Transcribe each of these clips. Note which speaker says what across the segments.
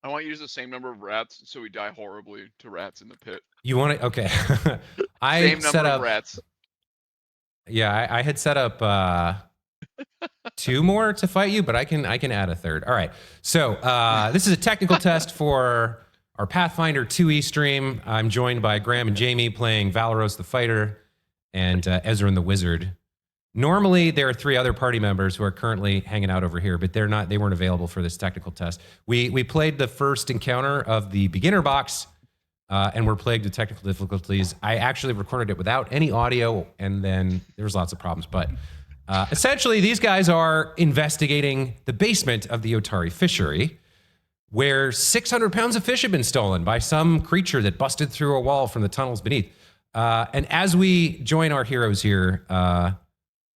Speaker 1: I want you to use the same number of rats, so we die horribly to rats in the pit.
Speaker 2: You want to? Okay.
Speaker 1: Same number of rats.
Speaker 2: Yeah, I had set up 2 more to fight you, but I can add a third. All right. So this is a technical test for our Pathfinder 2e stream. I'm joined by Graham and Jamie playing Valoros the Fighter and Ezran the Wizard. Normally, there are 3 other party members who are currently hanging out over here, but they weren't available for this technical test. We played the first encounter of the beginner box, and we're plagued with technical difficulties. I actually recorded it without any audio, and then there was lots of problems. But essentially, these guys are investigating the basement of the Otari fishery, where 600 pounds of fish have been stolen by some creature that busted through a wall from the tunnels beneath. And as we join our heroes here,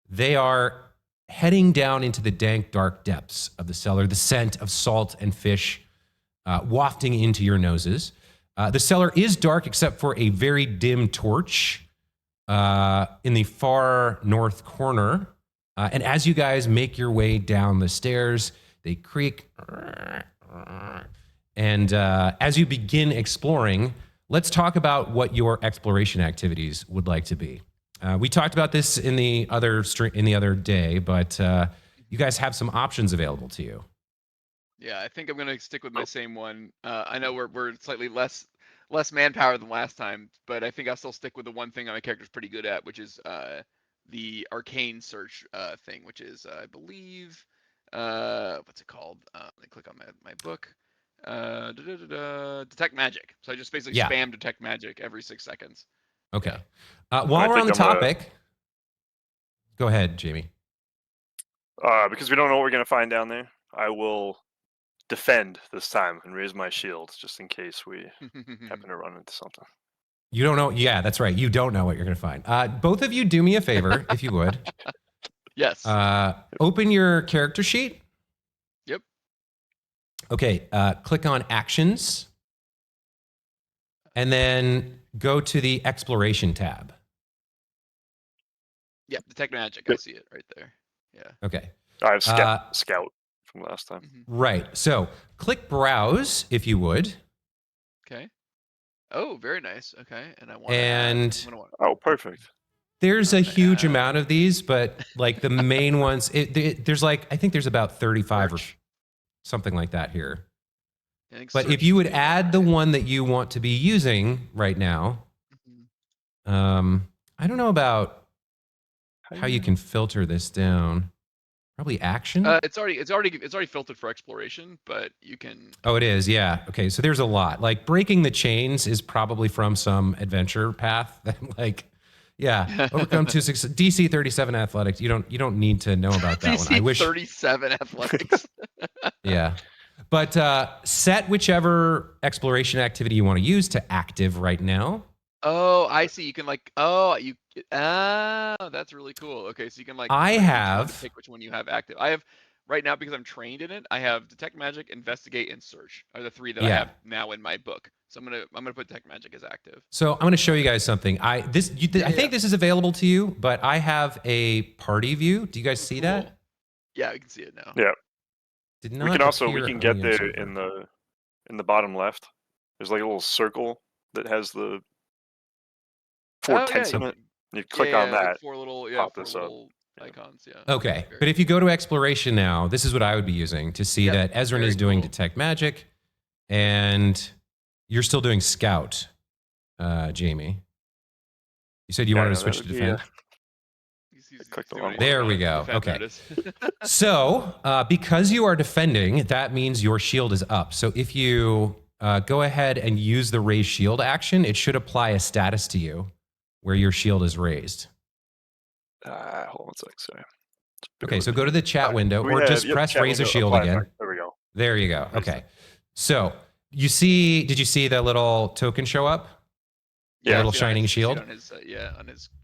Speaker 2: they are heading down into the dank, dark depths of the cellar, the scent of salt and fish wafting into your noses. The cellar is dark except for a very dim torch in the far north corner. And as you guys make your way down the stairs, they creak. And as you begin exploring, let's talk about what your exploration activities would like to be. We talked about this in the other day, but you guys have some options available to you.
Speaker 1: Yeah, I think I'm gonna stick with my same one. I know we're slightly less manpower than last time, but I think I'll still stick with the one thing my character's pretty good at, which is the arcane search thing, which is I believe what's it called? Let me click on my book. Detect magic. So I just basically spam detect magic every 6 seconds.
Speaker 2: Okay. While we're on the topic, go ahead, Jamie.
Speaker 3: Because we don't know what we're going to find down there, I will defend this time and raise my shield just in case we happen to run into something.
Speaker 2: You don't know? Yeah, that's right. You don't know what you're going to find. Both of you do me a favor, if you would.
Speaker 1: Yes.
Speaker 2: Open your character sheet.
Speaker 1: Yep.
Speaker 2: Okay. Click on actions. And then go to the exploration tab.
Speaker 1: Yep, detect magic. I see it right there. Yeah.
Speaker 2: Okay.
Speaker 3: I have scout from last time.
Speaker 2: Right. So click browse if you would.
Speaker 1: Okay. Oh, very nice. Okay. And I want
Speaker 3: oh, perfect.
Speaker 2: There's a huge amount of these, but like the main ones, there's like, I think there's about 35 or something like that here. But if you would add the one that you want to be using right now, I don't know about how you can filter this down. Probably action.
Speaker 1: It's already filtered for exploration, but you can.
Speaker 2: Oh, it is. Yeah. Okay. So there's a lot. Like breaking the chains is probably from some adventure path. Like, yeah, overcome 2-6 DC 37 athletics. You don't need to know about that one. I wish
Speaker 1: 37 athletics.
Speaker 2: Yeah. But set whichever exploration activity you want to use to active right now.
Speaker 1: Oh, I see. You can like, that's really cool. Okay, so you can like, pick which one you have active. I have right now, because I'm trained in it, I have detect magic, investigate, and search are the 3 that I have now in my book. So I'm gonna put detect magic as active.
Speaker 2: So I'm gonna show you guys something. I think this is available to you, but I have a party view. Do you guys see that?
Speaker 1: Yeah, we can see it now.
Speaker 3: Yeah.
Speaker 2: Did not
Speaker 3: we can get there in the bottom left. There's like a little circle that has the 4 tents in it. You click on that.
Speaker 1: Like 4 little icons. Yeah.
Speaker 2: Okay, but if you go to exploration now, this is what I would be using to see that Ezran is doing detect magic, and you're still doing scout, Jamie. You said you wanted to switch to defend. There we go. Okay. So because you are defending, that means your shield is up. So if you go ahead and use the raise shield action, it should apply a status to you where your shield is raised.
Speaker 3: Hold on a sec, sorry.
Speaker 2: Okay, so go to the chat window or just press raise a shield again.
Speaker 3: There we go.
Speaker 2: There you go. Okay. So did you see the little token show up? Yeah. The little shining shield?
Speaker 1: On his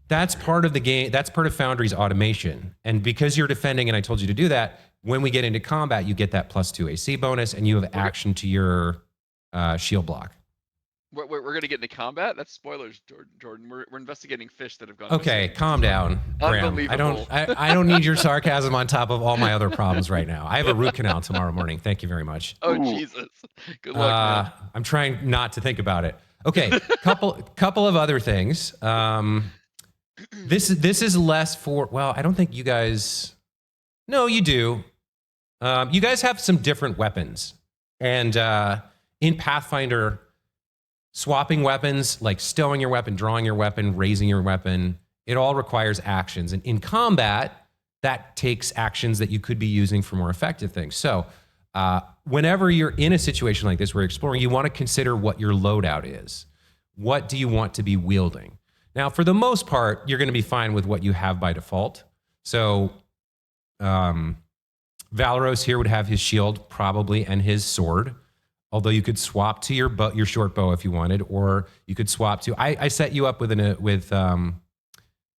Speaker 2: That's part of the game. That's part of Foundry's automation. And because you're defending, and I told you to do that, when we get into combat, you get that +2 AC bonus, and you have action to your shield block.
Speaker 1: We're gonna get into combat. That's spoilers, Jordan. We're investigating fish that have gone
Speaker 2: Okay,
Speaker 1: missing.
Speaker 2: calm down, Graham.
Speaker 1: Unbelievable.
Speaker 2: I don't need your sarcasm on top of all my other problems right now. I have a root canal tomorrow morning. Thank you very much.
Speaker 1: Oh Jesus! Good luck, man.
Speaker 2: I'm trying not to think about it. Okay, couple of other things. This is less for. Well, I don't think you guys. No, you do. You guys have some different weapons, and in Pathfinder, swapping weapons, like stowing your weapon, drawing your weapon, raising your weapon, it all requires actions. And in combat, that takes actions that you could be using for more effective things. So whenever you're in a situation like this where you're exploring, you want to consider what your loadout is. What do you want to be wielding? Now, for the most part, you're going to be fine with what you have by default. So Valeros here would have his shield probably and his sword. Although you could swap to your short bow if you wanted, or you could swap to. I set you up with 3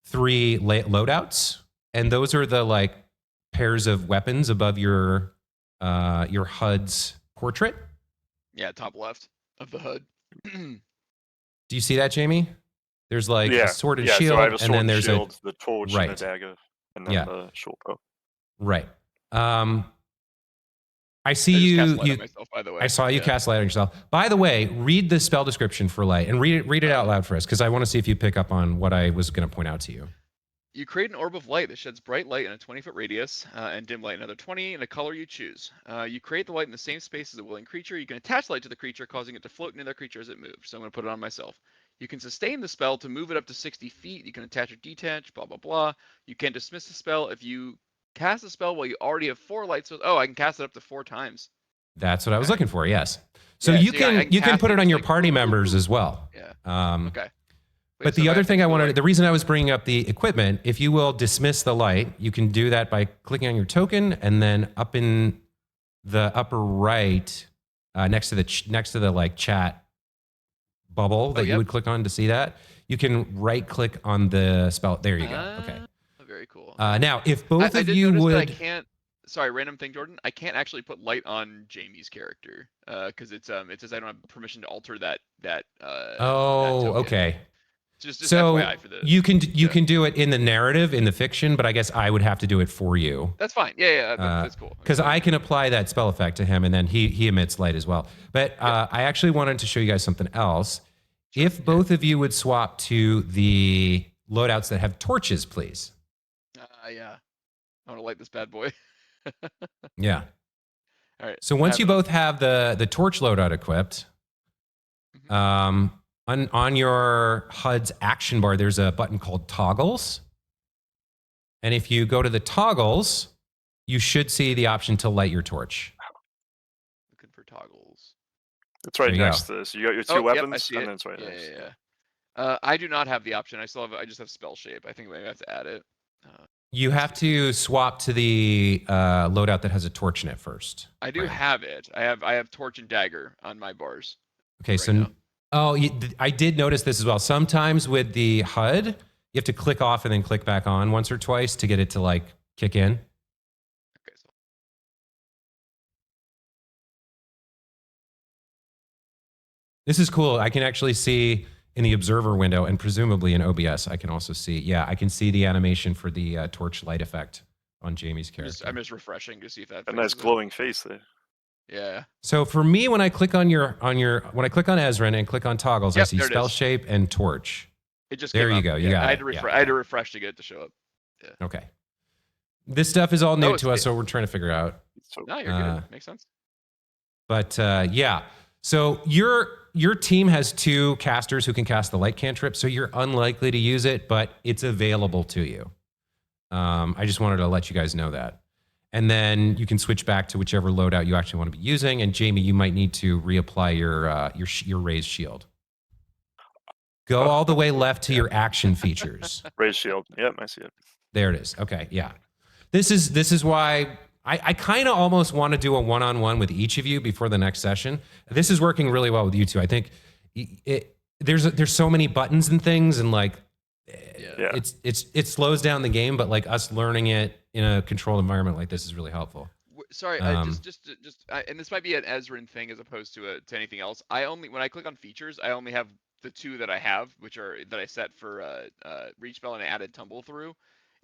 Speaker 2: loadouts, and those are the like pairs of weapons above your HUD's portrait.
Speaker 1: Yeah, top left of the HUD.
Speaker 2: Do you see that, Jamie? There's like a sword and
Speaker 3: so
Speaker 2: shield,
Speaker 3: I have a sword
Speaker 2: and then there's
Speaker 3: shield, the torch,
Speaker 2: right.
Speaker 3: and a dagger, and then the short bow.
Speaker 2: Right. I see you.
Speaker 1: Myself, by the way.
Speaker 2: I saw you cast light on yourself. By the way, read the spell description for light and read it out loud for us, because I want to see if you pick up on what I was going to point out to you.
Speaker 1: You create an orb of light that sheds bright light in a 20-foot radius and dim light another 20 in a color you choose. You create the light in the same space as a willing creature. You can attach light to the creature, causing it to float near the creature as it moves. So I'm going to put it on myself. You can sustain the spell to move it up to 60 feet. You can attach or detach, blah, blah, blah. You can dismiss the spell if you cast the spell while you already have 4 light sources. Oh, I can cast it up to 4 times.
Speaker 2: That's what I was looking for. Yes. So you can put it on your party members as well.
Speaker 1: Yeah. Okay.
Speaker 2: But the other thing the reason I was bringing up the equipment, if you will dismiss the light, you can do that by clicking on your token, and then up in the upper right, next to the like chat bubble that you would click on to see that, you can right click on the spell. There you go. Okay.
Speaker 1: Very cool.
Speaker 2: Now, if both of you would,
Speaker 1: I can't. Sorry, random thing, Jordan. I can't actually put light on Jamie's character because it says I don't have permission to alter that.
Speaker 2: Okay.
Speaker 1: Just
Speaker 2: so
Speaker 1: FYI for the,
Speaker 2: you can do it in the narrative, in the fiction, but I guess I would have to do it for you.
Speaker 1: That's fine. Yeah, that's cool.
Speaker 2: Because I can apply that spell effect to him, and then he emits light as well. But I actually wanted to show you guys something else. Sure. If both of you would swap to the loadouts that have torches, please.
Speaker 1: Yeah. I want to light this bad boy.
Speaker 2: Yeah.
Speaker 1: All right.
Speaker 2: So once you both have the torch loadout equipped, on your HUD's action bar, there's a button called toggles. And if you go to the toggles, you should see the option to light your torch.
Speaker 1: Looking for toggles.
Speaker 3: It's right next to this. You got your 2 weapons, and then it's right next.
Speaker 1: Yeah. I do not have the option. I just have spell shape. I think maybe I have to add it.
Speaker 2: You have to swap to the loadout that has a torch in it first.
Speaker 1: I do have it. I have torch and dagger on my bars.
Speaker 2: Okay, so I did notice this as well. Sometimes with the HUD, you have to click off and then click back on once or twice to get it to like kick in.
Speaker 1: Okay, so
Speaker 2: this is cool. I can actually see in the observer window, and presumably in OBS, I can also see. Yeah, I can see the animation for the torch light effect on Jamie's character.
Speaker 1: I'm just refreshing to see if that.
Speaker 3: A nice glowing face there.
Speaker 1: Yeah.
Speaker 2: So for me, when I click on when I click on Ezrin and click on toggles, I see spell shape and torch.
Speaker 1: It just
Speaker 2: there you go. You got it.
Speaker 1: I had to refresh to get it to show up. Yeah.
Speaker 2: Okay. This stuff is all new to us, so we're trying to figure it out.
Speaker 1: No, you're good. Makes sense.
Speaker 2: But yeah. So your team has 2 casters who can cast the light cantrip, so you're unlikely to use it, but it's available to you. I just wanted to let you guys know that. And then you can switch back to whichever loadout you actually want to be using. And Jamie, you might need to reapply your raised shield. Go all the way left to your action features.
Speaker 3: Raised shield. Yep, I see it.
Speaker 2: There it is. Okay, yeah. This is why I kind of almost want to do a one-on-one with each of you before the next session. This is working really well with you two. I think there's so many buttons and things, and like it slows down the game, but like us learning it in a controlled environment like this is really helpful.
Speaker 1: Sorry, and this might be an Ezrin thing as opposed to anything else. When I click on features, I only have the two that I have, which are that I set for reach spell and I added tumble through.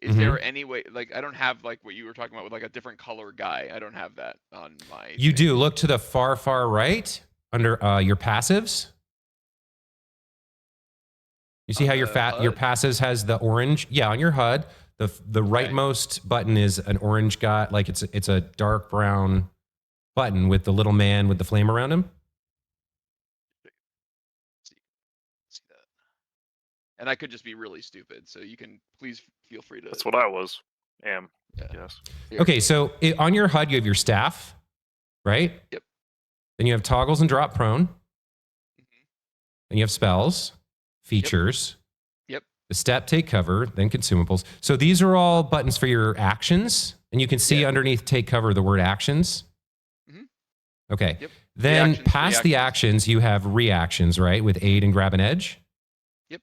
Speaker 1: Is there any way, like, I don't have like what you were talking about with like a different color guy? I don't have that on my.
Speaker 2: You do. Look to the far right under your passives. You see how your passives has the orange? Yeah, on your HUD. The rightmost button is an orange guy, like it's a dark brown button with the little man with the flame around him.
Speaker 1: See that. And I could just be really stupid, so you can please feel free to.
Speaker 3: That's what I was. Yes.
Speaker 2: Okay, so on your HUD you have your staff, right?
Speaker 1: Yep.
Speaker 2: Then you have toggles and drop prone. Then you have spells, features.
Speaker 1: Yep.
Speaker 2: The step, take cover, then consumables. So these are all buttons for your actions, and you can see underneath take cover the word actions. Okay.
Speaker 1: Yep.
Speaker 2: Then past the actions, you have reactions, right? With aid and grab an edge.
Speaker 1: Yep.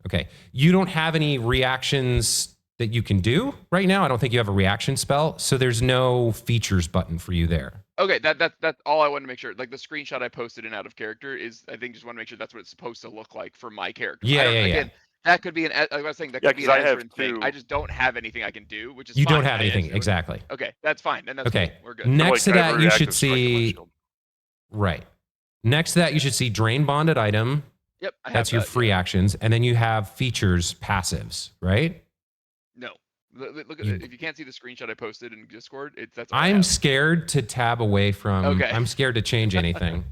Speaker 2: Okay. You don't have any reactions that you can do right now. I don't think you have a reaction spell, so there's no features button for you there.
Speaker 1: Okay, that's all I wanted to make sure. Like the screenshot I posted in out of character is, I think, just want to make sure that's what it's supposed to look like for my character.
Speaker 2: Yeah.
Speaker 1: That could be like I was saying, that could be an Ezrin thing. I just don't have anything I can do, which is
Speaker 2: you
Speaker 1: fine.
Speaker 2: don't have anything, exactly.
Speaker 1: Okay, that's fine. Then that's
Speaker 2: okay.
Speaker 1: Cool. We're good.
Speaker 2: Next to that, you should see Next to that, you should see drain bonded item.
Speaker 1: Yep,
Speaker 2: that's your free actions, and then you have features passives, right?
Speaker 1: No. Look at it. If you can't see the screenshot I posted in Discord, that's.
Speaker 2: I'm scared to tab away from.
Speaker 1: Okay.
Speaker 2: I'm scared to change anything.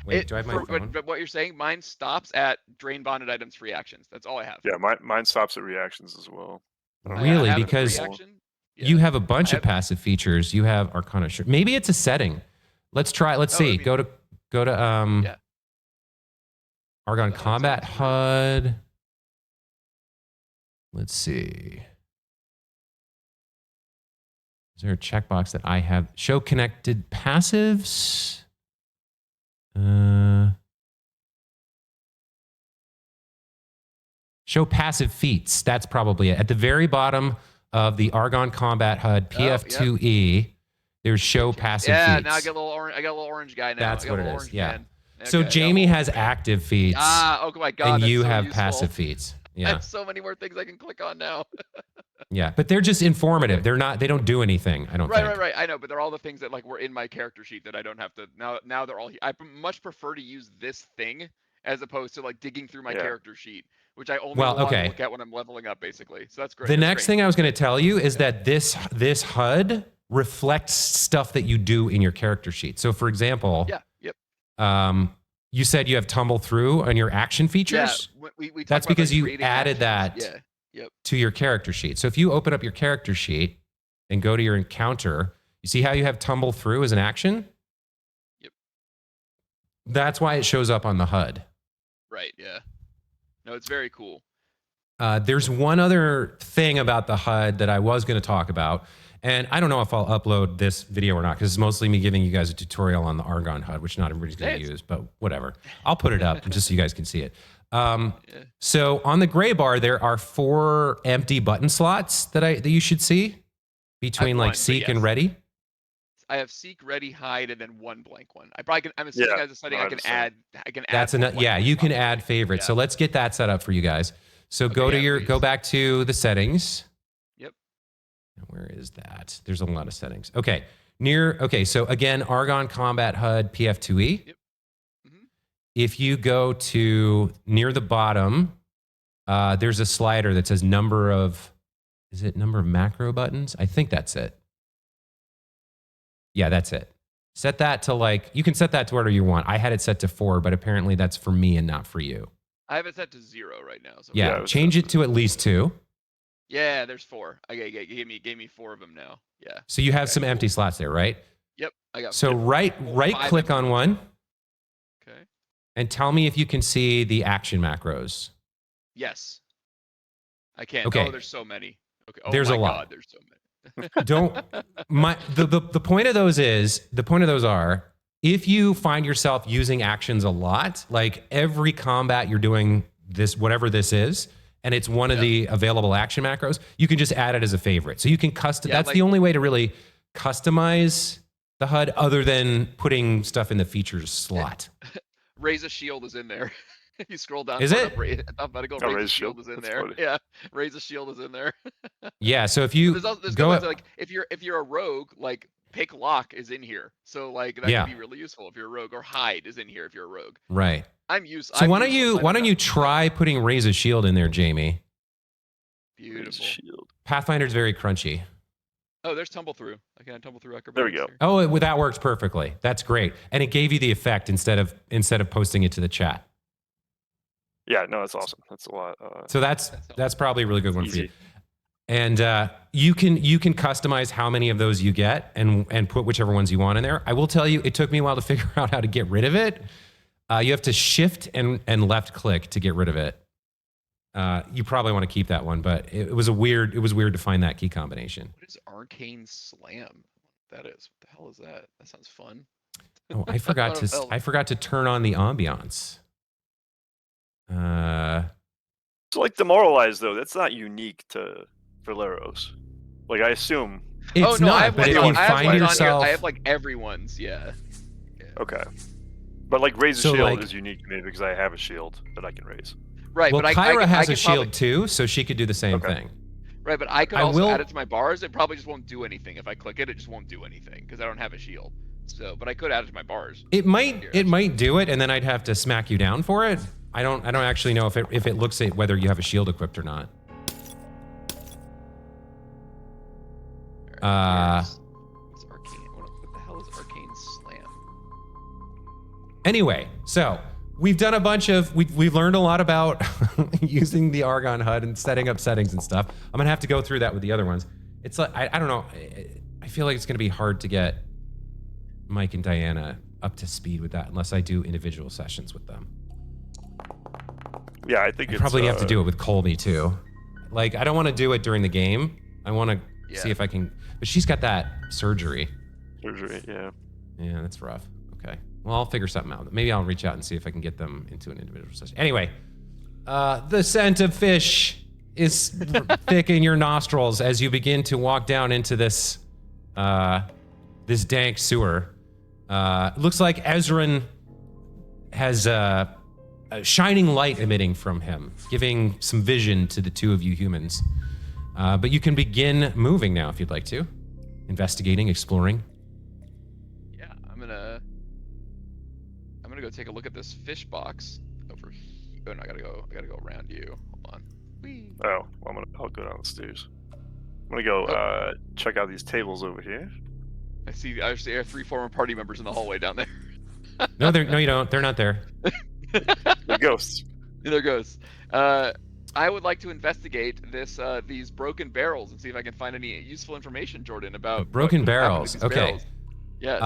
Speaker 2: Wait, do I have my phone?
Speaker 1: But what you're saying, mine stops at drain bonded items free actions. That's all I have.
Speaker 3: Yeah, mine stops at reactions as well.
Speaker 2: Really? Because you have a bunch of passive features. You have Arcana. Maybe it's a setting. Let's try. Let's see. Go to Argon Combat HUD. Let's see. Is there a checkbox that I have? Show connected passives. Show passive feats. That's probably it. At the very bottom of the Argon Combat HUD PF2E, there's show passive feats.
Speaker 1: Yeah, now I got a little orange guy now.
Speaker 2: That's what it is. Yeah.
Speaker 1: Okay,
Speaker 2: so Jamie has active feats.
Speaker 1: Oh my God.
Speaker 2: And you have passive feats. Yeah.
Speaker 1: I have so many more things I can click on now.
Speaker 2: Yeah, but they're just informative. They're not. They don't do anything. I don't think.
Speaker 1: Right. I know, but they're all the things that like were in my character sheet that I don't have to now. They're all here. I much prefer to use this thing as opposed to like digging through my character sheet, which I only want to look at when I'm leveling up, basically. So that's great.
Speaker 2: The next thing I was going to tell you is that this HUD reflects stuff that you do in your character sheet. So, for example, you said you have tumble through on your action features.
Speaker 1: Yeah, we
Speaker 2: that's because you added that to your character sheet. So if you open up your character sheet and go to your encounter, you see how you have tumble through as an action?
Speaker 1: Yep.
Speaker 2: That's why it shows up on the HUD.
Speaker 1: Right, yeah. No, it's very cool.
Speaker 2: There's one other thing about the HUD that I was going to talk about. And I don't know if I'll upload this video or not, because it's mostly me giving you guys a tutorial on the Argon HUD, which not everybody's going to use, but whatever. I'll put it up just so you guys can see it. So on the gray bar, there are 4 empty button slots that you should see between like seek and ready.
Speaker 1: I have seek, ready, hide, and then 1 blank one. I'm assuming as a setting I can add.
Speaker 2: That's enough. Yeah, you can add favorites. Yeah. So let's get that set up for you guys. So go back to the settings.
Speaker 1: Yep.
Speaker 2: Where is that? There's a lot of settings. Okay. So again, Argon Combat HUD PF2E.
Speaker 1: Yep.
Speaker 2: If you go to near the bottom, there's a slider that says number of macro buttons? I think that's it. Yeah, that's it. Set that to you can set that to whatever you want. I had it set to 4, but apparently that's for me and not for you.
Speaker 1: I have it set to 0 right now. So
Speaker 2: yeah, change it to at least 2.
Speaker 1: Yeah, there's 4. Okay, gave me 4 of them now. Yeah.
Speaker 2: So you have some empty slots there, right?
Speaker 1: Yep, I got.
Speaker 2: So right click on one.
Speaker 1: Okay.
Speaker 2: And tell me if you can see the action macros.
Speaker 1: Yes. I can.
Speaker 2: Okay.
Speaker 1: Oh, there's so many. Okay. Oh
Speaker 2: there's
Speaker 1: my
Speaker 2: a lot.
Speaker 1: God, there's so many.
Speaker 2: The point of those are if you find yourself using actions a lot, like every combat you're doing this, whatever this is, and it's one of the available action macros, you can just add it as a favorite. So you can custom. That's the only way to really customize the HUD other than putting stuff in the features slot.
Speaker 1: Raise a shield is in there. You scroll down.
Speaker 2: Is it?
Speaker 1: Alphabetical.
Speaker 3: Oh,
Speaker 1: Raise a
Speaker 3: raise
Speaker 1: shield
Speaker 3: shield.
Speaker 1: is in
Speaker 3: That's
Speaker 1: there.
Speaker 3: funny.
Speaker 1: Yeah, raise a shield is in there.
Speaker 2: Yeah. So if
Speaker 1: But
Speaker 2: you
Speaker 1: there's
Speaker 2: go
Speaker 1: good ones, like if you're a rogue, like pick lock is in here, so like that
Speaker 2: Yeah.
Speaker 1: can be really useful if you're a rogue, or hide is in here if you're a rogue.
Speaker 2: right.
Speaker 1: So
Speaker 2: why don't you try putting raise a shield in there, Jamie?
Speaker 1: Beautiful.
Speaker 3: Shield.
Speaker 2: Pathfinder's very crunchy.
Speaker 1: Oh, there's tumble through. I can tumble through acrobatics.
Speaker 3: There we go.
Speaker 1: Here.
Speaker 2: Oh, that works perfectly. That's great, and it gave you the effect instead of posting it to the chat.
Speaker 3: Yeah, no, that's awesome. That's a lot.
Speaker 2: So that's probably a really good one for you.
Speaker 3: Easy.
Speaker 2: And you can customize how many of those you get and put whichever ones you want in there. I will tell you, it took me a while to figure out how to get rid of it. You have to shift and left click to get rid of it. You probably want to keep that one, but it was weird to find that key combination.
Speaker 1: What is arcane slam? That is. What the hell is that? That sounds fun.
Speaker 2: Oh, I forgot to turn on the ambiance.
Speaker 3: So like demoralize though, that's not unique to Leros. Like I assume.
Speaker 2: It's not. But if you find yourself,
Speaker 1: I have like everyone's. Yeah.
Speaker 3: Okay. But like raise a
Speaker 2: So,
Speaker 3: shield
Speaker 2: like-
Speaker 3: is unique to me because I have a shield that I can raise.
Speaker 1: Right,
Speaker 2: well,
Speaker 1: but
Speaker 2: Kyra has
Speaker 1: I
Speaker 2: a
Speaker 1: could
Speaker 2: shield
Speaker 1: probably,
Speaker 2: too, so she could do the same
Speaker 3: Okay.
Speaker 2: thing.
Speaker 1: right, but I could
Speaker 2: I
Speaker 1: also
Speaker 2: will-
Speaker 1: add it to my bars. It probably just won't do anything if I click it. It just won't do anything because I don't have a shield. So, but I could add it to my bars.
Speaker 2: It might do it, and then I'd have to smack you down for it. I don't actually know if it looks at whether you have a shield equipped or not.
Speaker 1: What's arcane? What the hell is arcane slam?
Speaker 2: Anyway, so we've done we've learned a lot about using the Argon HUD and setting up settings and stuff. I'm gonna have to go through that with the other ones. It's like I don't know. I feel like it's gonna be hard to get Mike and Diana up to speed with that unless I do individual sessions with them.
Speaker 3: Yeah, I think it's
Speaker 2: Probably have to do it with Colby too. Like I don't want to do it during the game. I want to see if I can. But she's got that surgery.
Speaker 3: surgery. Yeah.
Speaker 2: Yeah, that's rough. Okay. Well, I'll figure something out. Maybe I'll reach out and see if I can get them into an individual session. Anyway, the scent of fish is thick in your nostrils as you begin to walk down into this this dank sewer. Looks like Ezran has a shining light emitting from him, giving some vision to the two of you humans. But you can begin moving now if you'd like to. Investigating, exploring.
Speaker 1: Yeah, I'm gonna go take a look at this fish box over here. Oh no, I gotta go around you. Hold on. Whee.
Speaker 3: Oh, well, I'll go down the stairs. I'm gonna go check out these tables over here.
Speaker 1: I see I have 3 former party members in the hallway down there.
Speaker 2: No, you don't. They're not there.
Speaker 3: The ghosts.
Speaker 1: There goes. I would like to investigate these broken barrels and see if I can find any useful information, Jordan, about
Speaker 2: Broken
Speaker 1: what happened
Speaker 2: barrels.
Speaker 1: to these
Speaker 2: Okay.
Speaker 1: barrels. Yes.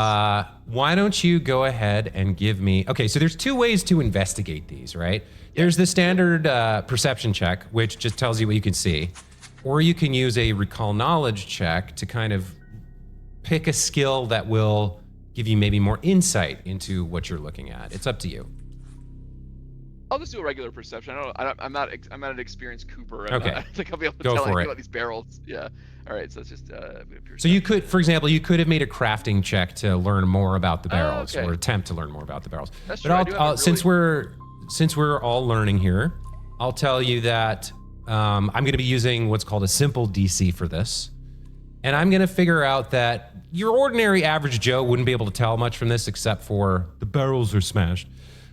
Speaker 2: Why don't you go ahead and give me... Okay, so there's 2 ways to investigate these, right? There's the standard perception check, which just tells you what you can see. Or you can use a recall knowledge check to kind of pick a skill that will give you maybe more insight into what you're looking at. It's up to you.
Speaker 1: I'll just do a regular perception. I'm not an experienced Cooper.
Speaker 2: Okay.
Speaker 1: I don't think I'll be able to
Speaker 2: Go
Speaker 1: tell
Speaker 2: for
Speaker 1: anything
Speaker 2: it.
Speaker 1: about these barrels. Yeah. All right. So it's just.
Speaker 2: So you could, for example, you could have made a crafting check to learn more about the barrels,
Speaker 1: okay.
Speaker 2: or attempt to learn more about the barrels.
Speaker 1: That's
Speaker 2: But
Speaker 1: true. I do have a
Speaker 2: since we're all learning here, I'll tell you that I'm going to be using what's called a simple DC for this, and I'm going to figure out that your ordinary average Joe wouldn't be able to tell much from this, except for the barrels are smashed.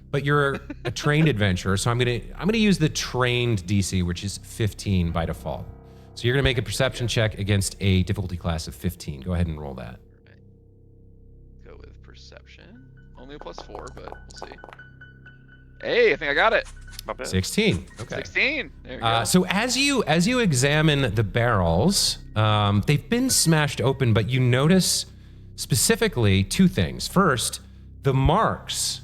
Speaker 2: But you're a trained adventurer, so I'm gonna use the trained DC, which is 15 by default. So you're gonna make a perception check against a difficulty class of 15. Go ahead and roll that.
Speaker 1: Right. Go with perception. Only a +4, but we'll see. Hey, I think I got it.
Speaker 3: Not bad.
Speaker 2: 16. Okay.
Speaker 1: 16. There we go.
Speaker 2: So as you examine the barrels, they've been smashed open, but you notice specifically 2 things. First, the marks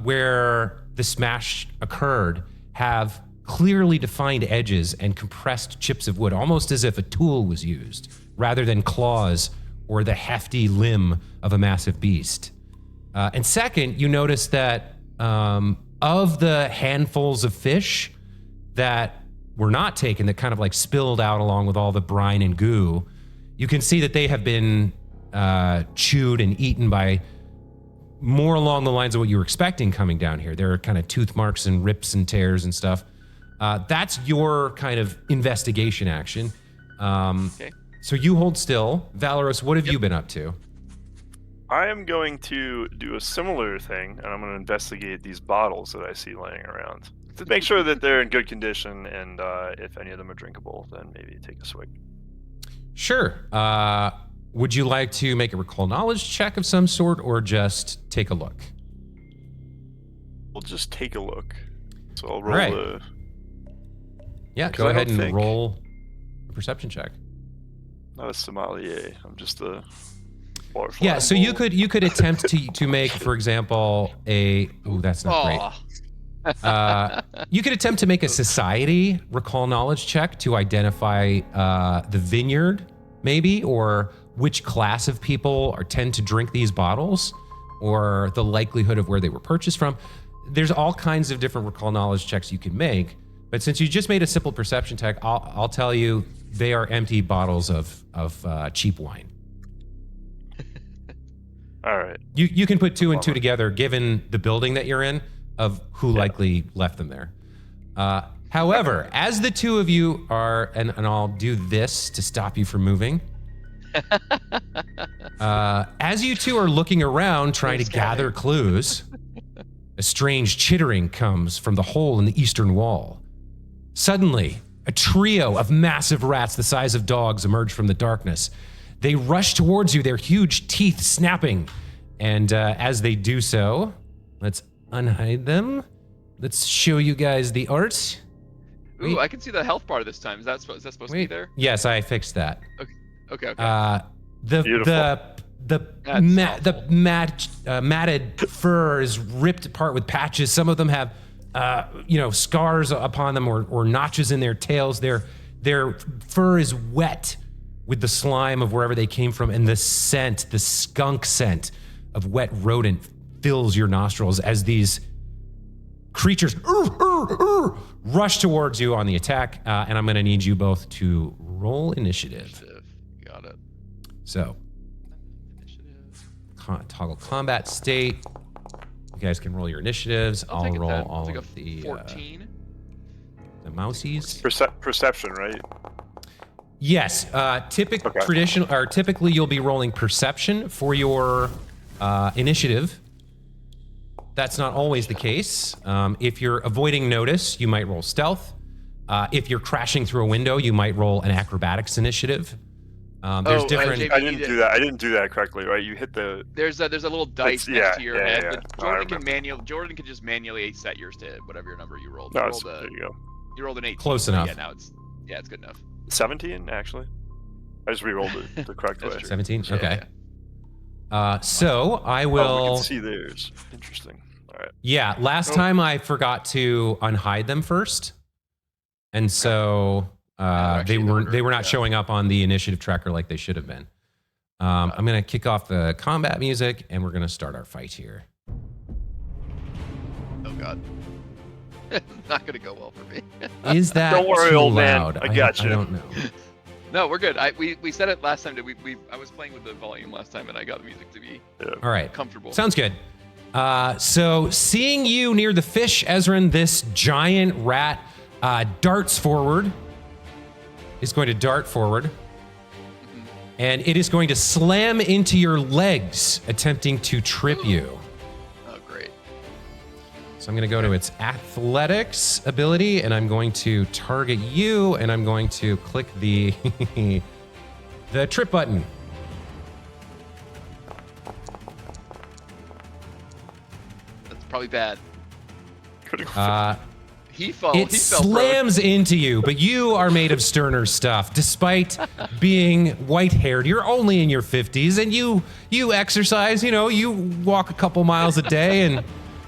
Speaker 2: where the smash occurred have clearly defined edges and compressed chips of wood, almost as if a tool was used, rather than claws or the hefty limb of a massive beast. And second, you notice that of the handfuls of fish that were not taken, that kind of like spilled out along with all the brine and goo, You can see that they have been chewed and eaten by more along the lines of what you were expecting coming down here. There are kind of tooth marks and rips and tears and stuff. That's your kind of investigation action.
Speaker 1: Okay.
Speaker 2: So you hold still. Valoros, what have you been up to?
Speaker 3: I am going to do a similar thing, and I'm going to investigate these bottles that I see laying around to make sure that they're in good condition, and if any of them are drinkable, then maybe take a swig.
Speaker 2: Sure. Would you like to make a recall knowledge check of some sort, or just take a look?
Speaker 3: We'll just take a look. So I'll roll
Speaker 2: Right. Yeah, go ahead and roll a perception check.
Speaker 3: Not a sommelier. I'm just a butterfly.
Speaker 2: Yeah, so you could attempt to make, for example, that's not great. You could attempt to make a society recall knowledge check to identify the vineyard, maybe, or which class of people tend to drink these bottles, or the likelihood of where they were purchased from. There's all kinds of different recall knowledge checks you can make, but since you just made a simple perception check, I'll tell you they are empty bottles of cheap wine.
Speaker 3: All right.
Speaker 2: You can put two and two together, given the building that you're in, of who likely left them there. However, as the two of you are, and I'll do this to stop you from moving. As you two are looking around trying to gather clues, a strange chittering comes from the hole in the eastern wall. Suddenly, a trio of massive rats the size of dogs emerge from the darkness. They rush towards you, their huge teeth snapping. And as they do so, let's unhide them. Let's show you guys the art.
Speaker 1: Ooh, I can see the health bar this time. Is that supposed to be there?
Speaker 2: Yes, I fixed that.
Speaker 1: Okay.
Speaker 2: The matted fur is ripped apart with patches. Some of them have scars upon them or notches in their tails. Their fur is wet with the slime of wherever they came from, and the skunk scent of wet rodent fills your nostrils as these creatures rush towards you on the attack, and I'm going to need you both to roll initiative.
Speaker 1: Got it.
Speaker 2: So, toggle combat state. You guys can roll your initiatives. I'll roll all of the
Speaker 1: 14.
Speaker 2: The mousies.
Speaker 3: Perception, right?
Speaker 2: Yes. Typically you'll be rolling perception for your initiative. That's not always the case. If you're avoiding notice, you might roll stealth. If you're crashing through a window, you might roll an acrobatics initiative. There's different.
Speaker 3: I didn't do that. I didn't do that correctly, right? You hit the.
Speaker 1: There's a little dice next to your head.
Speaker 3: Yeah.
Speaker 1: Jordan can just manually set yours to whatever your number you rolled.
Speaker 3: There you go.
Speaker 1: You rolled an 18.
Speaker 2: Close enough.
Speaker 1: Yeah, now it's good enough.
Speaker 3: 17 actually. I just re-rolled it the correct way.
Speaker 2: 17.
Speaker 1: Yeah,
Speaker 2: Okay. So I will.
Speaker 3: Oh, we can see theirs. Interesting. All right.
Speaker 2: Yeah. Last time I forgot to unhide them first, and so they were not showing up on the initiative tracker like they should have been. I'm gonna kick off the combat music, and we're gonna start our fight here.
Speaker 1: Oh God. Not gonna go well for me.
Speaker 2: Is that
Speaker 3: Don't worry,
Speaker 2: too
Speaker 3: old
Speaker 2: loud?
Speaker 3: man. I got you.
Speaker 2: I don't know.
Speaker 1: No, we're good. We said it last time. I was playing with the volume last time, and I got the music to be
Speaker 2: All right.
Speaker 1: comfortable.
Speaker 2: Sounds good. So seeing you near the fish, Ezran, this giant rat darts forward. Is going to dart forward. And it is going to slam into your legs, attempting to trip you.
Speaker 1: Oh, great.
Speaker 2: So I'm going to go to its athletics ability, and I'm going to target you, and I'm going to click the the trip button.
Speaker 1: That's probably bad.
Speaker 3: Critical.
Speaker 1: It
Speaker 2: slams into you, but you are made of sterner stuff. Despite being white-haired, you're only in your 50s, and you exercise. You walk a couple miles a day, and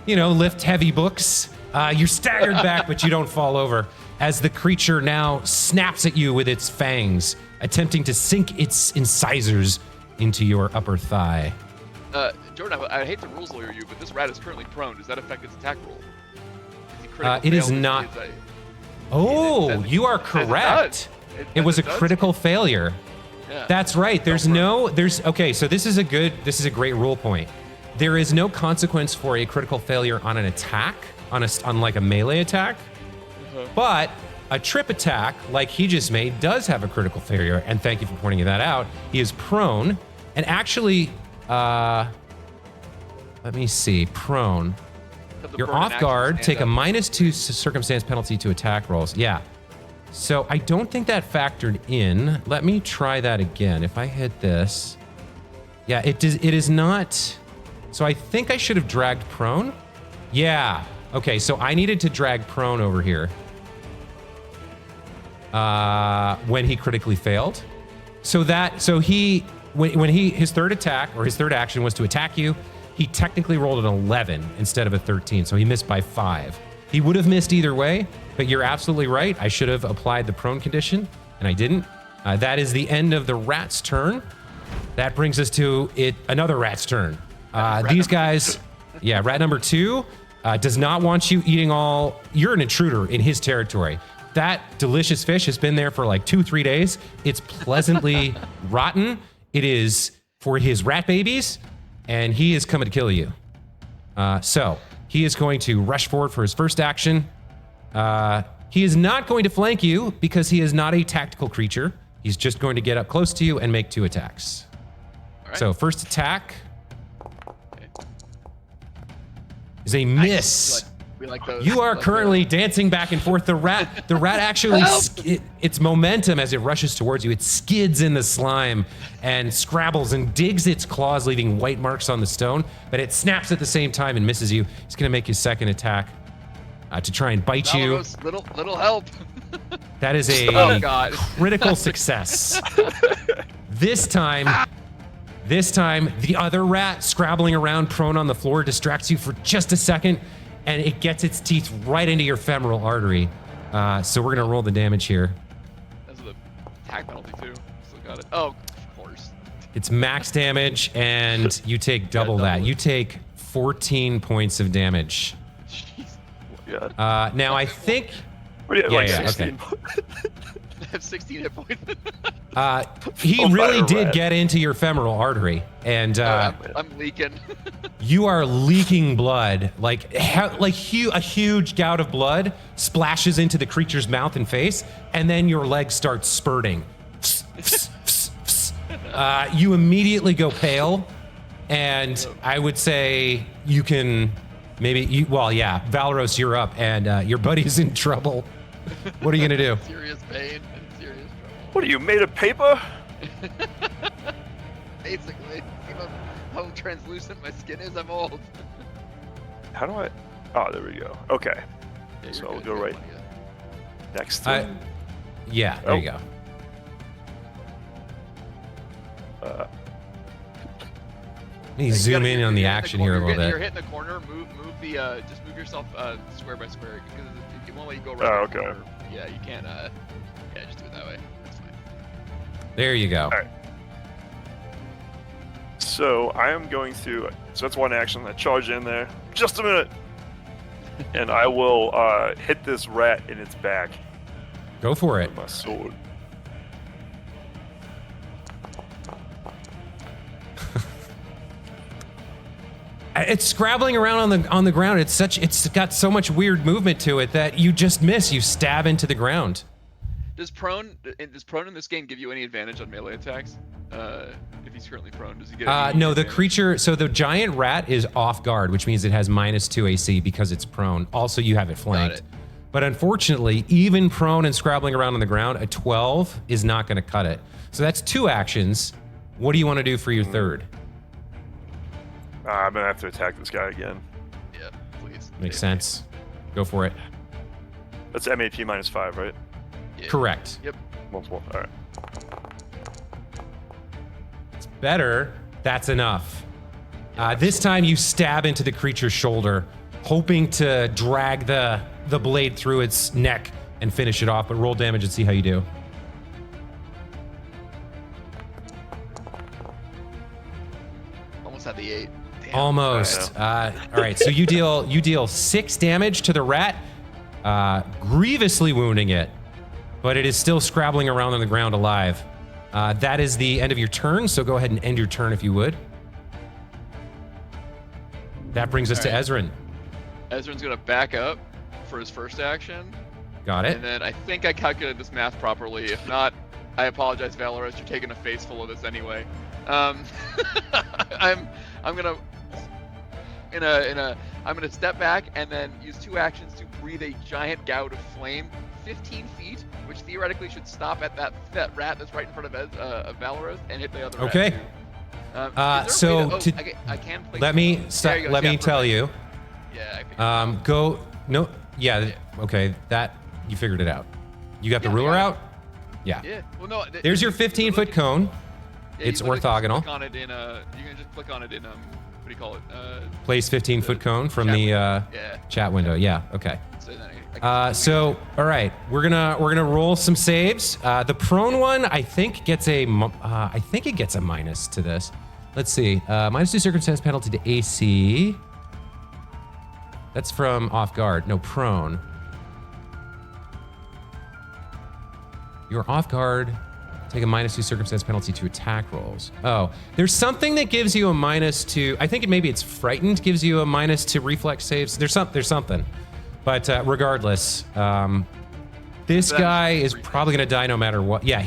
Speaker 2: lift heavy books. You're staggered back, but you don't fall over as the creature now snaps at you with its fangs, attempting to sink its incisors into your upper thigh.
Speaker 1: Jordan, I hate to rules lawyer you, but this rat is currently prone. Does that affect its attack roll?
Speaker 2: It is not. You are correct. It was a critical failure.
Speaker 1: Yeah.
Speaker 2: That's right. Okay, so this is a great rule point. There is no consequence for a critical failure on an attack, on like a melee attack, but a trip attack, like he just made, does have a critical failure, and thank you for pointing that out. He is prone, and actually, let me see, prone. You're off guard, take a -2 circumstance penalty to attack rolls. Yeah. So I don't think that factored in. Let me try that again. If I hit this, yeah, it is not. So I think I should have dragged prone. Yeah. Okay, so I needed to drag prone over here. When he critically failed. When his third attack or his third action was to attack you, he technically rolled an 11 instead of a 13, so he missed by 5. He would have missed either way, but you're absolutely right. I should have applied the prone condition, and I didn't. That is the end of the rat's turn. That brings us to another rat's turn. These guys, yeah, rat number 2 does not want you eating all. You're an intruder in his territory. That delicious fish has been there for like 2-3 days. It's pleasantly rotten. It is for his rat babies, and he is coming to kill you. So he is going to rush forward for his first action. He is not going to flank you because he is not a tactical creature. He's just going to get up close to you and make 2 attacks. All right. So first attack is a miss.
Speaker 1: We like those.
Speaker 2: You are currently dancing back and forth. The rat actually, its momentum as it rushes towards you, it skids in the slime and scrabbles and digs its claws, leaving white marks on the stone, but it snaps at the same time and misses you. He's going to make his second attack to try and bite you.
Speaker 1: Little help.
Speaker 2: That is a critical success. This time, the other rat scrabbling around prone on the floor distracts you for just a second, and it gets its teeth right into your femoral artery. So we're gonna roll the damage here.
Speaker 1: That's the attack penalty too. Still got it. Oh, of course.
Speaker 2: It's max damage, and you take double that. You take 14 points of damage.
Speaker 3: Jeez.
Speaker 2: Now I think.
Speaker 3: What do you have, 16?
Speaker 1: I have 16 hit points.
Speaker 2: He really did get into your femoral artery, and
Speaker 1: I'm leaking.
Speaker 2: You are leaking blood, a huge gout of blood splashes into the creature's mouth and face, and then your legs start spurting. You immediately go pale, and I would say you can Valros, you're up, and your buddy's in trouble. What are you gonna do?
Speaker 1: Serious pain and serious trouble.
Speaker 3: What are you, made of paper?
Speaker 1: Basically. You know how translucent my skin is? I'm old.
Speaker 3: How do I? Oh, there we go. Okay.
Speaker 1: Yeah,
Speaker 3: So I'll go right next to him.
Speaker 2: Yeah, there you go. Let me zoom in on the action here a little bit.
Speaker 1: You're hitting the corner. Just move yourself square by square because it won't let you go right.
Speaker 3: Oh, okay.
Speaker 1: Corner. Yeah, you can't. Just do it that way. That's fine.
Speaker 2: There you go.
Speaker 3: All right. So I am going to. So that's one action. I charge in there. Just a minute. And I will hit this rat in its back.
Speaker 2: Go for it.
Speaker 3: With my sword.
Speaker 2: It's scrabbling around on the ground. It's got so much weird movement to it that you just miss. You stab into the ground.
Speaker 1: Does prone in this game give you any advantage on melee attacks? If he's currently prone, does he get?
Speaker 2: No, the creature. So the giant rat is off guard, which means it has -2 AC because it's prone. Also, you have it flanked. But unfortunately, even prone and scrabbling around on the ground, a 12 is not going to cut it. So that's 2 actions. What do you want to do for your third?
Speaker 3: I'm gonna have to attack this guy again.
Speaker 1: Yeah, please.
Speaker 2: Makes sense. Go for it.
Speaker 3: That's MAP -5, right?
Speaker 1: Yeah.
Speaker 2: Correct.
Speaker 1: Yep.
Speaker 3: Multiple. All right.
Speaker 2: It's better. That's enough. This time you stab into the creature's shoulder, hoping to drag the blade through its neck and finish it off, but roll damage and see how you do.
Speaker 1: Almost had the 8. Damn.
Speaker 2: Almost. All right, so you deal 6 damage to the rat, grievously wounding it, but it is still scrabbling around on the ground alive. That is the end of your turn, so go ahead and end your turn if you would. That brings us to Ezrin.
Speaker 1: Ezrin's gonna back up for his first action.
Speaker 2: Got it.
Speaker 1: And then I think I calculated this math properly. If not, I apologize, Valorous. You're taking a face full of this anyway. I'm gonna I'm gonna step back and then use 2 actions to breathe a giant gout of flame 15 feet, which theoretically should stop at that rat that's right in front of Valorous and hit the other rat.
Speaker 2: Okay.
Speaker 1: Too. I can place
Speaker 2: let me tell you.
Speaker 1: Yeah, I figured
Speaker 2: go. No. Yeah. Okay. That you figured it out. You got the ruler out. Yeah.
Speaker 1: Yeah. Well, no.
Speaker 2: There's your 15-foot cone.
Speaker 1: Yeah,
Speaker 2: it's orthogonal.
Speaker 1: Click on it in you can just click on it in what do you call it?
Speaker 2: Place 15-foot cone from the chat window. Yeah. Okay. So all right, we're gonna roll some saves. The prone one, I think, gets a minus to this. Let's see. -2 circumstance penalty to AC. That's from off guard. No, prone. You're off guard. Take a -2 circumstance penalty to attack rolls. Oh, there's something that gives you a -2. I think maybe it's frightened gives you a -2 reflex saves. There's something. But regardless, this guy is probably gonna die no matter what. Yeah,